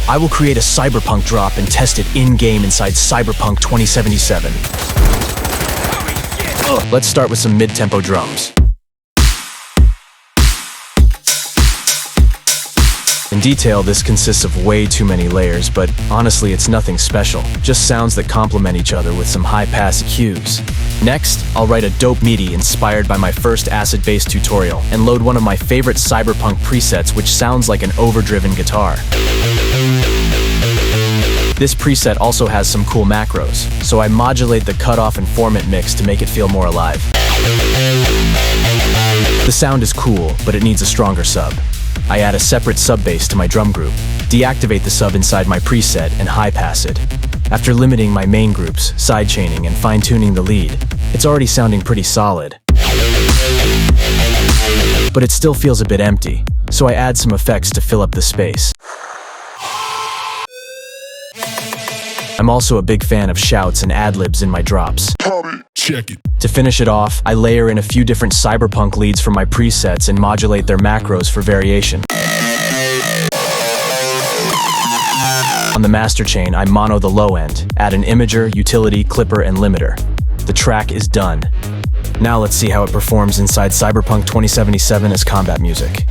I will create a Cyberpunk drop and test it in-game inside Cyberpunk 2077. Let's start with some mid-tempo drums. In detail, this consists of way too many layers, but honestly, it's nothing special. Just sounds that complement each other with some high-pass cues. Next, I'll write a dope MIDI inspired by my first acid-bass tutorial and load one of my favorite Cyberpunk presets, which sounds like an overdriven guitar. This preset also has some cool macros, so I modulate the cutoff and formant mix to make it feel more alive. The sound is cool, but it needs a stronger sub. I add a separate sub bass to my drum group, deactivate the sub inside my preset, and high-pass it. After limiting my main groups, sidechaining, and fine-tuning the lead, it's already sounding pretty solid. But it still feels a bit empty, so I add some effects to fill up the space. I'm also a big fan of shouts and ad-libs in my drops. Check it. To finish it off, I layer in a few different Cyberpunk leads from my presets and modulate their macros for variation. On the master chain, I mono the low end, add an imager, utility, clipper, and limiter. The track is done. Now let's see how it performs inside Cyberpunk 2077 as combat music.